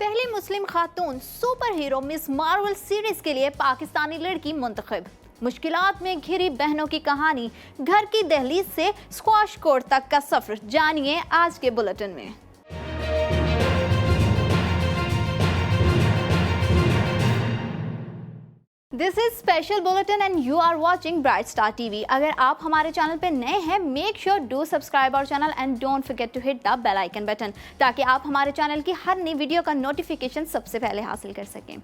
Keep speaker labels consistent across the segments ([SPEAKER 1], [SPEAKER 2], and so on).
[SPEAKER 1] पहली मुस्लिम खातून super hero miss Marvel series के लिए पाकिस्तानी लड़की मुंतखब। मुश्किलात में घिरी बहनों की कहानी, घर की दहलीज से स्क्वाश कोर्ट तक का सफर, जानिए आज के बुलेटिन में। This is special bulletin and you are watching Bright Star TV. अगर आप हमारे चैनल पर नए हैं, make sure do subscribe our channel and don't forget to hit the bell icon button, ताकि आप हमारे चैनल की हर नई वीडियो का नोटिफिकेशन सबसे पहले हासिल कर सकें।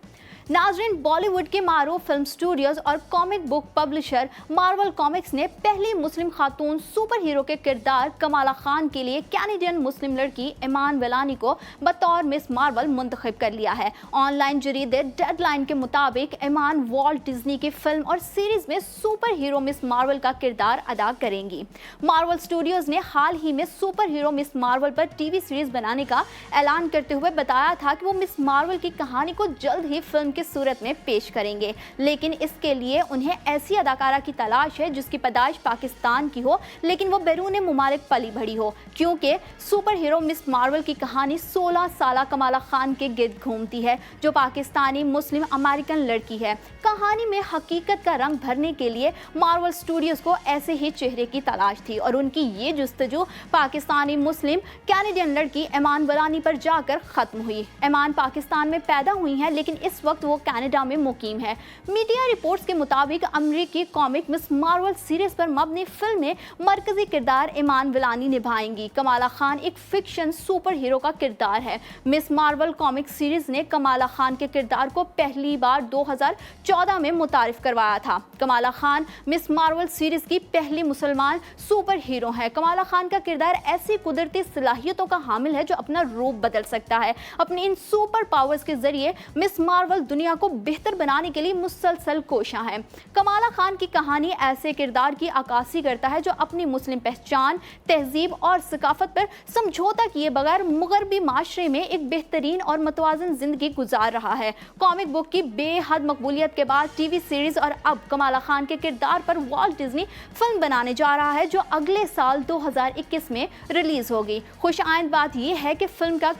[SPEAKER 1] नाजरीन, बॉलीवुड के मारूफ फिल्म स्टूडियोज और comic book publisher Marvel comics ने पहली मुस्लिम खातून सुपर हीरो के किरदार कमाला खान के लिए कैनेडियन मुस्लिम लड़की ईमान वेलानी को बतौर मिस मार्वल मुंतखब कर लिया है। ऑनलाइन जरीदे डेडलाइन के मुताबिक ईमान वॉल्ट डिज्नी की फिल्म और सीरीज में सुपर हीरो मिस मार्वल का किरदार अदा करेंगी। मार्वल स्टूडियोज ने हाल ही में सुपर हीरो मिस मार्वल पर टीवी सीरीज बनाने का ऐलान करते हुए बताया था कि वो मिस मार्वल की कहानी को जल्द ही फिल्म की सूरत में पेश करेंगे, लेकिन इसके लिए उन्हें ऐसी अदाकारा की तलाश है जिसकी पैदाइश पाकिस्तान की हो लेकिन वो बैरून मुमालिक पली बढ़ी हो, क्योंकि सुपर हीरो मिस मार्वल की कहानी 16 साल कमाला खान के गिर्द घूमती है, जो पाकिस्तानी मुस्लिम अमेरिकन लड़की है। कहानी में हकीकत का रंग भरने के लिए मार्वल स्टूडियोज को ऐसे ही चेहरे की तलाश थी और उनकी ये जुस्तजू पाकिस्तानी मुस्लिम कैनेडियन लड़की ईमान वेलानी पर जाकर खत्म हुई। ईमान पाकिस्तान में पैदा हुई है, लेकिन इस वक्त वो कनाडा में मुकीम है। मीडिया रिपोर्ट्स के मुताबिक अमेरिकी कॉमिक मिस मार्वल सीरीज पर मबनी फिल्म में मरकजी किरदार ईमान वेलानी निभाएंगी। कमाला खान एक फिक्शन सुपर हीरो का किरदार है। मिस मार्वल कॉमिक सीरीज ने कमाला खान के किरदार को पहली बार 2014 में मुतारिफ करवाया था। Kamala Khan miss Marvel series की पहली मुसलमान सुपर हीरो है। कमाला खान का किरदार ऐसी कुदरती सलाहियतों का हामिल है जो अपना रूप बदल सकता है। अपनी इन सुपर पावर्स के जरिए मिस मार्वल दुनिया को बेहतर बनाने के लिए मुसलसल कोशिश है। कमाला खान की कहानी ऐसे किरदार की अक्कासी करता है जो अपनी मुस्लिम पहचान, तहजीब और सकाफत पर समझौता किए बगैर मुगरबी माशरे में एक बेहतरीन और मतवाजन जिंदगी गुजार रहा है। कॉमिक बुक की बेहद मकबूलियत के बाद टीवी सीरीज और अब कमाला खान के किरदार पर वॉल्ट डिज्नी फिल्म बनाने जा रहा है, जो अगले साल 2021 में रिलीज होगी। खुशआइंद बात यह है कि फिल्म का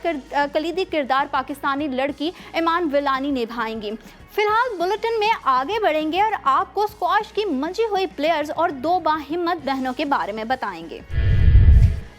[SPEAKER 1] कलीदी किरदार पाकिस्तानी लड़की ईमान वेलानी निभाएंगी। फिलहाल बुलेटिन में आगे बढ़ेंगे और आपको स्क्वाश की मंजी हुई प्लेयर्स और दो बाहिम्मत बहनों के बारे में बताएंगे।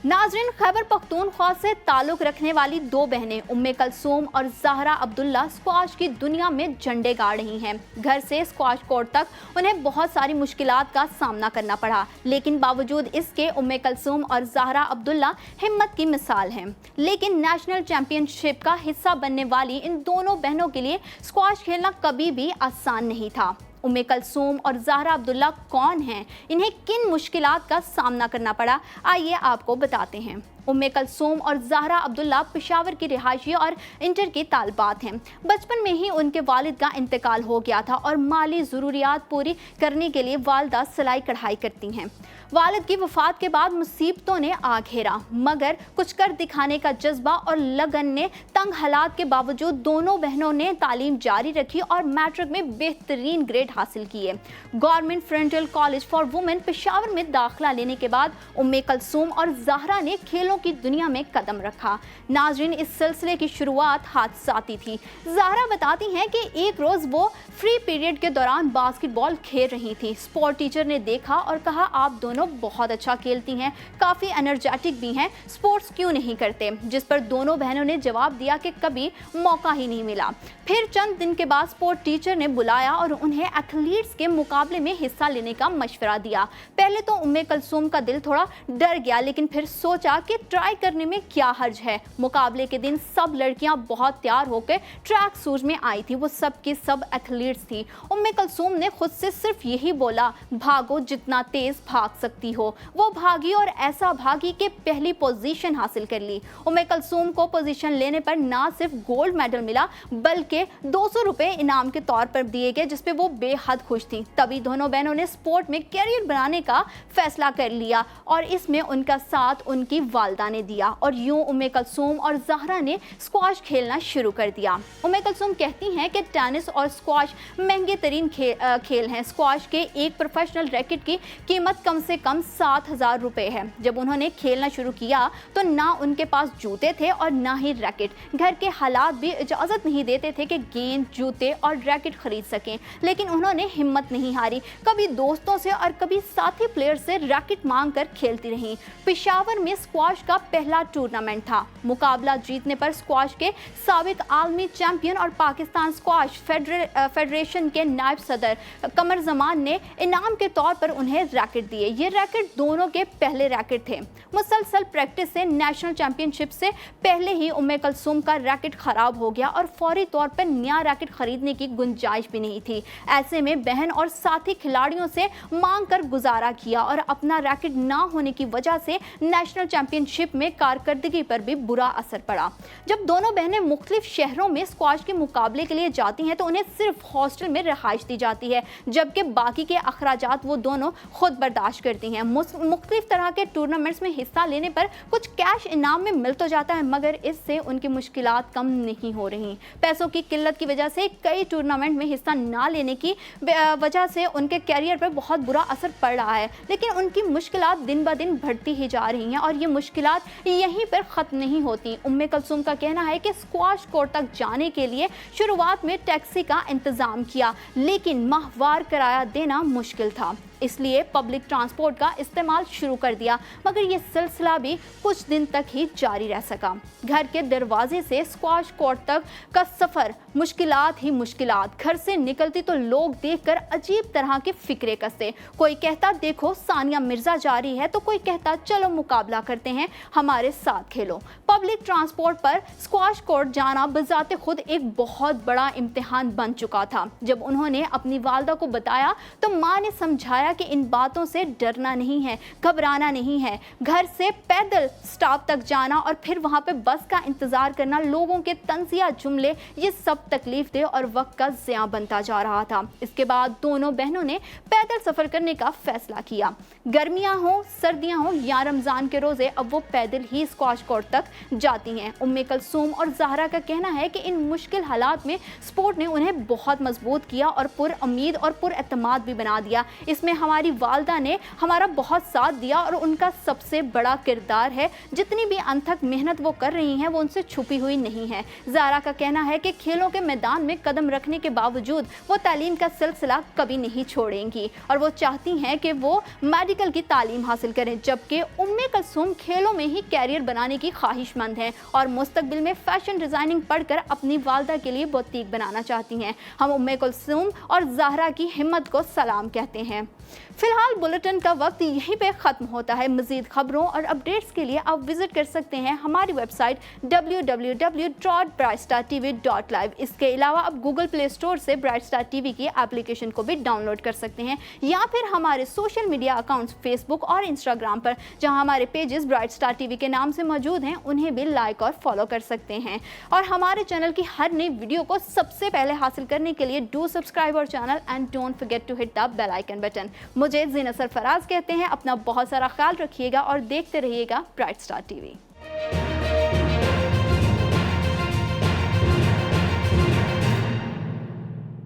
[SPEAKER 1] नाजरीन, खैबर पख्तूनख्वा से ताल्लुक़ रखने वाली दो बहनें उम्मे कलसूम और ज़हरा अब्दुल्ला स्क्वाश की दुनिया में झंडे गाड़ रही हैं। घर से स्क्वाश कोर्ट तक उन्हें बहुत सारी मुश्किलात का सामना करना पड़ा, लेकिन बावजूद इसके उम्मे कलसूम और ज़हरा अब्दुल्ला हिम्मत की मिसाल हैं। लेकिन नेशनल चैंपियनशिप का हिस्सा बनने वाली इन दोनों बहनों के लिए स्क्वाश खेलना कभी भी आसान नहीं था। उम्मे कलसूम और ज़हरा अब्दुल्ला कौन हैं, इन्हें किन मुश्किलात का सामना करना पड़ा, आइए आपको बताते हैं। उम्मे कलसूम और ज़हरा अब्दुल्ला पेशावर की रिहायशी और इंटर की तालिबात हैं। बचपन में ही उनके वालिद का इंतकाल हो गया था और माली ज़रूरियात पूरी करने के लिए वालिदा सिलाई कढ़ाई करती हैं। वालिद की वफ़ात के बाद मुसीबतों ने आ घेरा, मगर कुछ कर दिखाने का जज्बा और लगन ने तंग हालात के बावजूद दोनों बहनों ने तालीम जारी रखी और मैट्रिक में बेहतरीन ग्रेड हासिल किए। Government frontal college for women Peshawar में दाखिला लेने के बाद उम्मे कलसूम और ज़हरा ने खेलों की दुनिया में कदम रखा। नाजरीन, इस सिलसिले की शुरुआत हादसाती थी। ज़हरा बताती हैं कि एक रोज़ वो फ्री पीरियड के दौरान बास्केटबॉल खेल रही थी। स्पोर्ट टीचर ने देखा और कहा, आप दोनों बहुत अच्छा खेलती हैं, काफ़ी एनर्जेटिक भी हैं, स्पोर्ट्स क्यों नहीं करते? जिस पर दोनों बहनों ने जवाब दिया कि कभी मौका ही नहीं मिला। फिर चंद दिन के बाद स्पोर्ट टीचर ने बुलाया और उन्हें एथलीट्स के मुकाबले में हिस्सा लेने का मशवरा दिया। पहले तो उम्मे कलसूम का दिल थोड़ा डर गया, लेकिन फिर सोचा कि ट्राई करने में क्या हर्ज है। मुकाबले के दिन सब लड़कियां बहुत तैयार होकर ट्रैक सूट में आई थी। वो सब की सब एथलीट्स थी। उम्मे कलसूम ने खुद से सिर्फ यही बोला, भागो जितना तेज भाग सकती हो। वो भागी और ऐसा भागी कि पहली पोजीशन हासिल कर ली। उम्मे कलसूम को पोजीशन लेने पर ना सिर्फ गोल्ड मेडल मिला, बल्कि 200 रुपए इनाम के तौर पर दिए गए, जिस पे वो बेहद खुश थी। तभी दोनों बहनों ने स्पोर्ट में कैरियर बनाने का फैसला कर लिया और इसमें उनका साथ उनकी वालिदा वालदा ने दिया और यूं उम्मे कुलसूम और ज़हरा ने स्क्वाश खेलना शुरू कर दिया। उम्मे कुलसूम कहती हैं कि टेनिस और स्क्वाश महंगे तरीन खेल हैं। स्क्वाश के एक प्रोफेशनल रैकेट की कीमत कम से कम 7,000 रुपये है। जब उन्होंने खेलना शुरू किया तो ना उनके पास जूते थे और ना ही रैकेट। घर के हालात भी इजाज़त नहीं देते थे कि गेंद, जूते और रैकेट खरीद सकें, लेकिन उन्होंने हिम्मत नहीं हारी। कभी दोस्तों से और कभी साथी प्लेयर से रैकेट मांग कर खेलती रहीं। पेशावर में स्क्वाश का पहला टूर्नामेंट था। मुकाबला जीतने पर स्क्वाश के साबिक आलमी चैंपियन और पाकिस्तान स्क्वाश फेडरेशन के नायब सदर कमर जमान ने इनाम के तौर पर उन्हें रैकेट दिए। ये रैकेट दोनों के पहले रैकेट थे। मुसलसल प्रैक्टिस से नेशनल चैंपियनशिप से पहले ही उम्मे कुलसूम का रैकेट खराब हो गया और फौरी तौर पर नया रैकेट खरीदने की गुंजाइश भी नहीं थी। ऐसे में बहन और साथी खिलाड़ियों से मांग कर गुजारा किया और अपना रैकेट ना होने की वजह से नेशनल चैंपियनशिप में कारकर्दगी पर भी बुरा असर पड़ा। जब दोनों बहनें मुख्तलिफ शहरों में स्क्वाश के मुकाबले के लिए जाती हैं तो उन्हें सिर्फ हॉस्टल में रिहाइश दी जाती है, जबकि बाकी के अखराजात वो दोनों खुद बर्दाश्त करती हैं। मुख्तलिफ तरह के टूर्नामेंट्स में हिस्सा लेने पर कुछ कैश इनाम में मिल तो जाता है, मगर इससे उनकी मुश्किलात कम नहीं हो रही। पैसों की किल्लत की वजह से कई टूर्नामेंट में हिस्सा ना लेने की वजह से उनके कैरियर पर बहुत बुरा असर पड़ रहा है, लेकिन उनकी मुश्किलात दिन ब दिन बढ़ती ही जा रही हैं और ये मुश्किलात यहीं पर ख़त्म नहीं होती। उम्मे कुलसूम का कहना है कि स्क्वाश कोर्ट तक जाने के लिए शुरुआत में टैक्सी का इंतज़ाम किया, लेकिन माहवार किराया देना मुश्किल था, इसलिए पब्लिक ट्रांसपोर्ट का इस्तेमाल शुरू कर दिया, मगर ये सिलसिला भी कुछ दिन तक ही जारी रह सका। घर के दरवाजे से स्क्वाश कोर्ट तक का सफ़र मुश्किलात ही मुश्किलात। घर से निकलती तो लोग देखकर अजीब तरह के फिक्रे कसते। कोई कहता देखो सानिया मिर्ज़ा जा रही है, तो कोई कहता चलो मुकाबला करते हैं, हमारे साथ खेलो। पब्लिक ट्रांसपोर्ट पर स्क्वाश कोर्ट जाना बजाते खुद एक बहुत बड़ा इम्तिहान बन चुका था। जब उन्होंने अपनी वालदा को बताया तो माँ ने समझाया कि इन बातों से डरना नहीं है, घबराना नहीं है। घर से पैदल स्टॉप तक जाना और फिर वहां पे बस का इंतजार करना, लोगों के तंजिया जुमले, ये सब तकलीफ दे और वक्त का ज़िया बनता जा रहा था। इसके बाद दोनों बहनों ने पैदल सफ़र करने का फैसला किया। गर्मियां हो, सर्दियां हो या रमज़ान के रोज़े, अब वो पैदल ही स्क्वाश कोर्ट तक जाती हैं। उम्मे कुलसूम और ज़हरा का कहना है कि इन मुश्किल हालात में स्पोर्ट ने उन्हें बहुत मजबूत किया और पुरउम्मीद और पुरएतमाद भी बना दिया। इसमें हमारी वालदा ने हमारा बहुत साथ दिया और उनका सबसे बड़ा किरदार है। जितनी भी अनथक मेहनत वो कर रही हैं वो उनसे छुपी हुई नहीं है। ज़हरा का कहना है कि खेलों के मैदान में कदम रखने के बावजूद वो तालीम का सिलसिला कभी नहीं छोड़ेंगी और वो चाहती हैं कि वो मेडिकल की तालीम हासिल करें, जबकि उम्मे कुलसूम खेलों में ही कैरियर बनाने की ख्वाहिशमंद हैं और मुस्तकबिल में फैशन डिज़ाइनिंग पढ़कर अपनी वालदा के लिए बुटीक बनाना चाहती हैं। हम उम्मे कुलसूम और ज़हरा की हिम्मत को सलाम कहते हैं। फिलहाल बुलेटिन का वक्त यहीं पे ख़त्म होता है। मज़ीद खबरों और अपडेट्स के लिए आप विज़िट कर सकते हैं हमारी वेबसाइट www.brightstartv.live। इसके अलावा आप गूगल प्ले स्टोर से ब्राइट स्टार टीवी की एप्लीकेशन को भी डाउनलोड कर सकते हैं, या फिर हमारे सोशल मीडिया अकाउंट्स फेसबुक और इंस्टाग्राम पर, जहां हमारे पेजेस ब्राइट स्टार टीवी के नाम से मौजूद हैं, उन्हें भी लाइक और फॉलो कर सकते हैं। और हमारे चैनल की हर नई वीडियो को सबसे पहले हासिल करने के लिए do subscribe our channel and don't forget to hit the bell icon button. मुझे ज़ीना सरफराज कहते हैं। अपना बहुत सारा ख्याल रखिएगा और देखते रहिएगा ब्राइट स्टार टीवी।